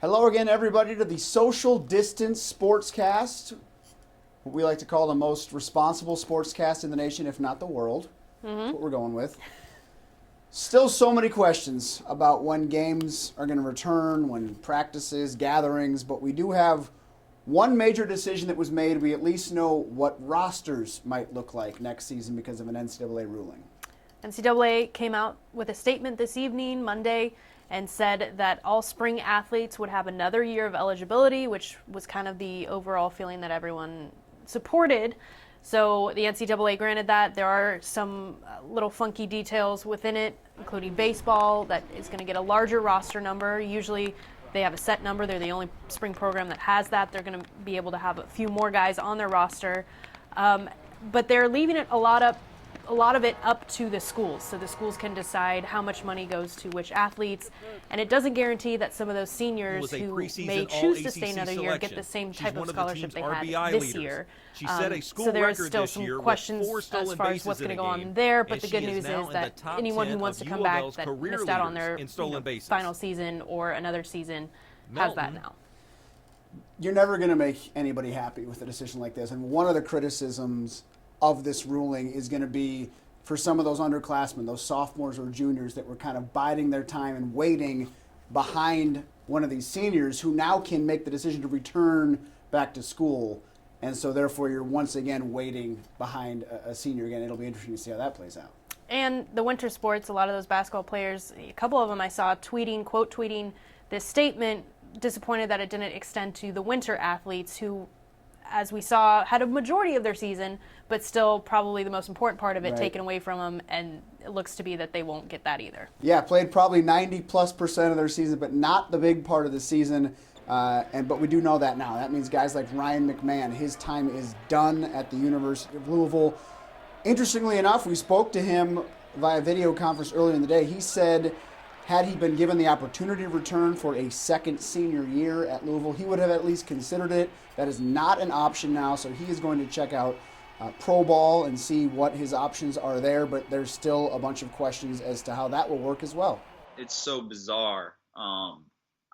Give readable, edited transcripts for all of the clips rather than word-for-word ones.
Hello again, everybody, to the Social Distance Sportscast, what we like to call the most responsible sportscast in the nation, if not the world. That's what we're going with. Still so many questions about when games are going to return, when practices, gatherings, but we do have one major decision that was made. We at least know what rosters might look like next season because of an NCAA ruling. NCAA came out with a statement this evening, Monday, and said that all spring athletes would have another year of eligibility, which was kind of the overall feeling that everyone supported. So the NCAA granted that. There are some little funky details within it, including baseball, that is going to get a larger roster number. Usually they have a set number. They're the only spring program that has that. They're going to be able to have a few more guys on their roster. But they're leaving it a lot of it up to the schools. So the schools can decide how much money goes to which athletes. And it doesn't guarantee that some of those seniors who may choose to stay another year get the same type of scholarship they had this year. So there is still some questions as far as what's going to go on there. But the good news is that anyone who wants to come back that missed out on their final season or another season has that now. You're never going to make anybody happy with a decision like this. And one of the criticisms of this ruling is going to be for some of those underclassmen, those sophomores or juniors that were kind of biding their time and waiting behind one of these seniors who now can make the decision to return back to school. And so therefore you're once again waiting behind a senior again. It'll be interesting to see how that plays out. And the winter sports, a lot of those basketball players, a couple of them I saw quote tweeting this statement, disappointed that it didn't extend to the winter athletes who, as we saw, had a majority of their season, but still probably the most important part of it taken away from them, and it looks to be that they won't get that either. Yeah, played probably 90+% of their season, but not the big part of the season. But we do know that now. That means guys like Ryan McMahon, his time is done at the University of Louisville. Interestingly enough, we spoke to him via video conference earlier in the day. He said had he been given the opportunity to return for a second senior year at Louisville, he would have at least considered it. That is not an option now, so he is going to check out pro ball and see what his options are there, but there's still a bunch of questions as to how that will work as well. It's so bizarre. I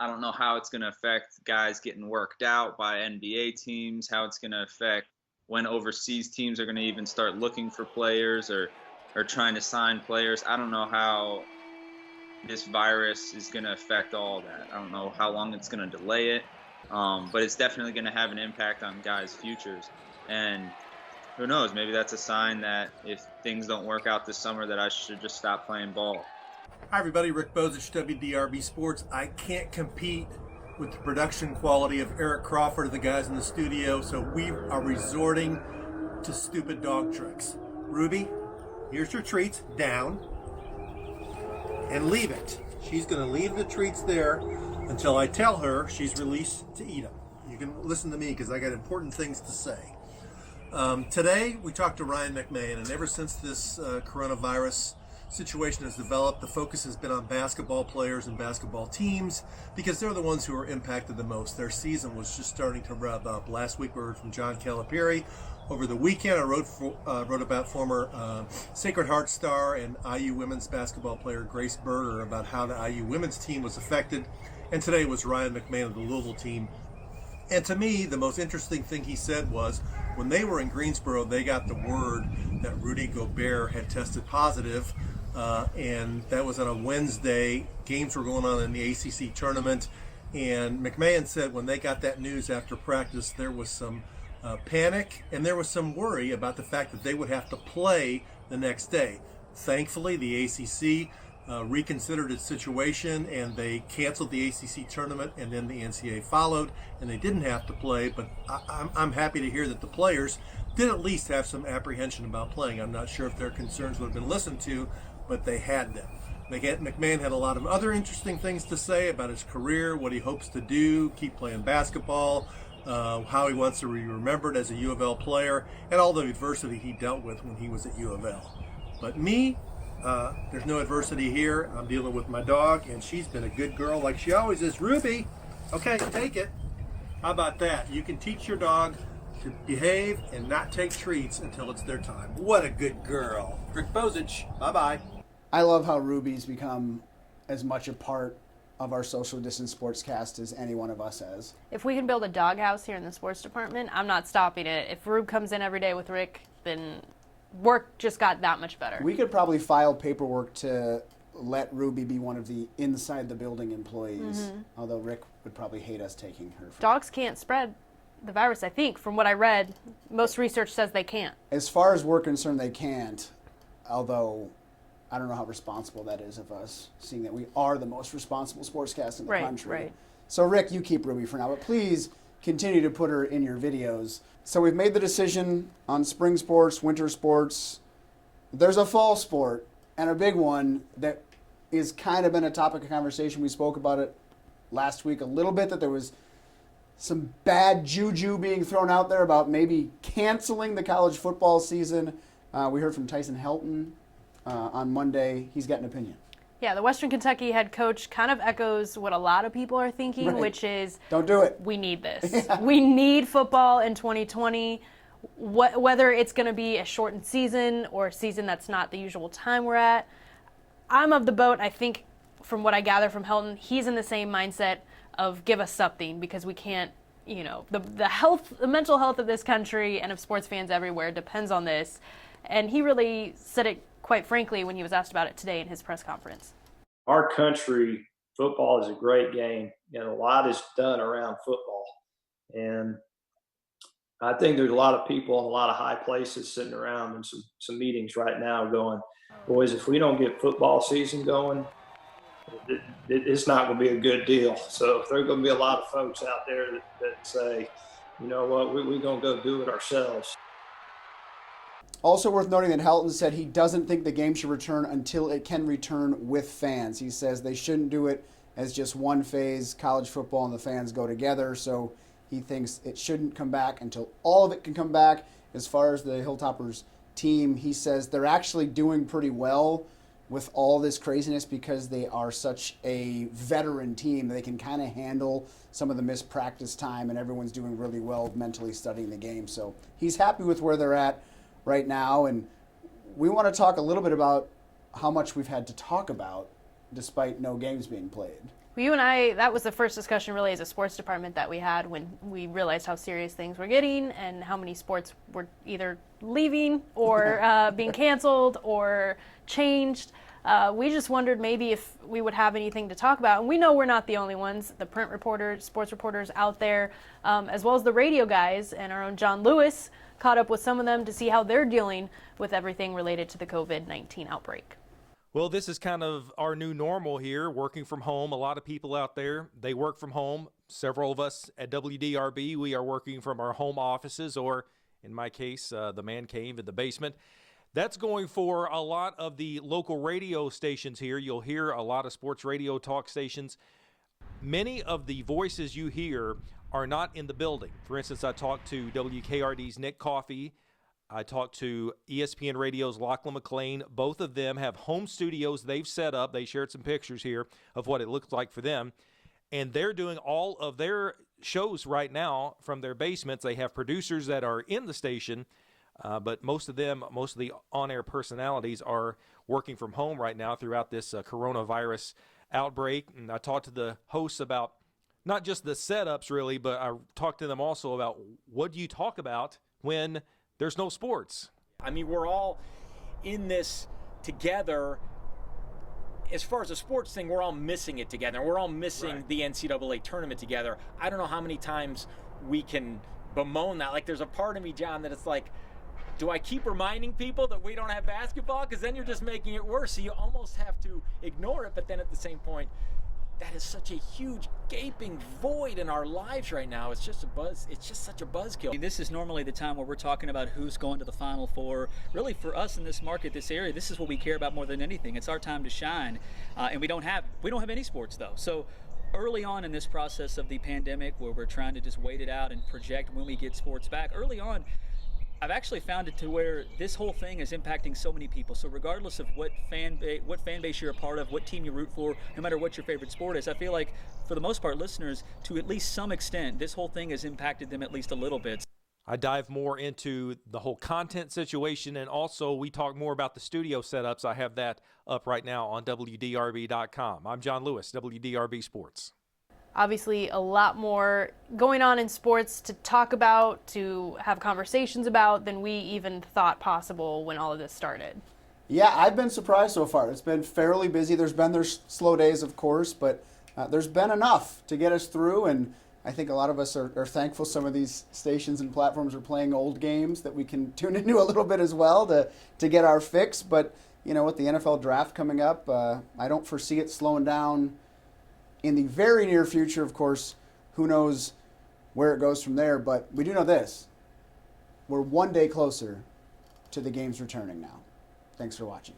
don't know how it's going to affect guys getting worked out by NBA teams, how it's going to affect when overseas teams are going to even start looking for players or trying to sign players. I don't know how this virus is going to affect all that. I don't know how long it's going to delay it, but it's definitely going to have an impact on guys' futures. And who knows, maybe that's a sign that if things don't work out this summer that I should just stop playing ball. Hi everybody, Rick Bozich, WDRB Sports. I can't compete with the production quality of Eric Crawford, the guys in the studio, so we are resorting to stupid dog tricks. Ruby, here's your treats, down, and leave it. She's going to leave the treats there until I tell her she's released to eat them. You can listen to me because I got important things to say. Today we talked to Ryan McMahon, and ever since this coronavirus situation has developed, the focus has been on basketball players and basketball teams because they're the ones who are impacted the most. Their season was just starting to rev up. Last week we heard from John Calipari. Over the weekend I wrote about former Sacred Heart star and IU women's basketball player Grace Berger about how the IU women's team was affected. And today was Ryan McMahon of the Louisville team. And to me, the most interesting thing he said was when they were in Greensboro, they got the word that Rudy Gobert had tested positive. And that was on a Wednesday. Games were going on in the ACC tournament. And McMahon said when they got that news after practice, there was some panic and there was some worry about the fact that they would have to play the next day. Thankfully, the ACC reconsidered its situation and they canceled the ACC tournament, and then the NCAA followed and they didn't have to play. But I'm happy to hear that the players did at least have some apprehension about playing. I'm not sure if their concerns would have been listened to, but they had them. McMahon had a lot of other interesting things to say about his career, what he hopes to do, keep playing basketball, how he wants to be remembered as a U of L player, and all the adversity he dealt with when he was at U of L. But me, there's no adversity here. I'm dealing with my dog, and she's been a good girl like she always is. Ruby, okay, take it. How about that? You can teach your dog to behave and not take treats until it's their time. What a good girl. Rick Bozich, bye-bye. I love how Ruby's become as much a part of our social distance sportscast as any one of us has. If we can build a doghouse here in the sports department, I'm not stopping it. If Rube comes in every day with Rick, then work just got that much better. We could probably file paperwork to let Ruby be one of the inside the building employees, although Rick would probably hate us taking her. Dogs can't spread the virus, I think. From what I read, most research says they can't. As far as we're concerned, they can't, although I don't know how responsible that is of us, seeing that we are the most responsible sportscast in the country. Right. So, Rick, you keep Ruby for now, but please continue to put her in your videos. So we've made the decision on spring sports, winter sports. There's a fall sport, and a big one that is kind of been a topic of conversation. We spoke about it last week a little bit, that there was some bad juju being thrown out there about maybe canceling the college football season. We heard from Tyson Helton on Monday. He's got an opinion. Yeah, the Western Kentucky head coach kind of echoes what a lot of people are thinking, Right. which is, don't do it. We need this. We need football in 2020. Whether it's going to be a shortened season or a season that's not the usual time we're at. I'm of the boat. I think from what I gather from Helton, he's in the same mindset of give us something, because we can't, the mental health of this country and of sports fans everywhere depends on this. And he really said it quite frankly when he was asked about it today in his press conference. Our country, football is a great game, and a lot is done around football. And I think there's a lot of people in a lot of high places sitting around in some meetings right now going, boys, if we don't get football season going, it's not going to be a good deal. So if there are going to be a lot of folks out there that say, you know what, we're going to go do it ourselves. Also worth noting that Helton said he doesn't think the game should return until it can return with fans. He says they shouldn't do it as just one phase. College football and the fans go together, so he thinks it shouldn't come back until all of it can come back. As far as the Hilltoppers team, he says they're actually doing pretty well with all this craziness because they are such a veteran team. They can kind of handle some of the missed practice time, and everyone's doing really well mentally studying the game. So he's happy with where they're at right now, and we want to talk a little bit about how much we've had to talk about despite no games being played. You and I, that was the first discussion really as a sports department that we had when we realized how serious things were getting and how many sports were either leaving or being canceled or changed. We just wondered maybe if we would have anything to talk about. And we know we're not the only ones, the print reporters, sports reporters out there, as well as the radio guys, and our own John Lewis caught up with some of them to see how they're dealing with everything related to the COVID-19 outbreak. Well, this is kind of our new normal here, working from home. A lot of people out there, they work from home. Several of us at WDRB, we are working from our home offices, or in my case, the man cave in the basement. That's going for a lot of the local radio stations here. You'll hear a lot of sports radio talk stations. Many of the voices you hear are not in the building. For instance, I talked to WKRD's Nick Coffey. I talked to ESPN Radio's Lachlan McLean. Both of them have home studios they've set up. They shared some pictures here of what it looks like for them. And they're doing all of their shows right now from their basements. They have producers that are in the station, but most of the on-air personalities are working from home right now throughout this coronavirus outbreak. And I talked to the hosts about not just the setups really, but I talked to them also about what do you talk about when there's no sports. I mean, we're all in this together. As far as the sports thing, we're all missing it together. We're all missing the NCAA tournament together. I don't know how many times we can bemoan that. Like, there's a part of me, John, that it's like, do I keep reminding people that we don't have basketball? Because then you're just making it worse. So you almost have to ignore it. But then at the same point, that is such a huge gaping void in our lives right now. It's just a buzz. It's just such a buzzkill. This is normally the time where we're talking about who's going to the Final Four. Really, for us in this market, this area, this is what we care about more than anything. It's our time to shine, and we don't have any sports though. So early on in this process of the pandemic, where we're trying to just wait it out and project when we get sports back, early on, I've actually found it to where this whole thing is impacting so many people. So regardless of what fan base you're a part of, what team you root for, no matter what your favorite sport is, I feel like for the most part, listeners, to at least some extent, this whole thing has impacted them at least a little bit. I dive more into the whole content situation, and also we talk more about the studio setups. I have that up right now on WDRB.com. I'm John Lewis, WDRB Sports. Obviously, a lot more going on in sports to talk about, to have conversations about than we even thought possible when all of this started. Yeah, I've been surprised so far. It's been fairly busy. There's been their slow days, of course, but there's been enough to get us through, and I think a lot of us are thankful some of these stations and platforms are playing old games that we can tune into a little bit as well to get our fix. But, you know, with the NFL draft coming up, I don't foresee it slowing down in the very near future. Of course, who knows where it goes from there, but we do know this. We're one day closer to the games returning now. Thanks for watching.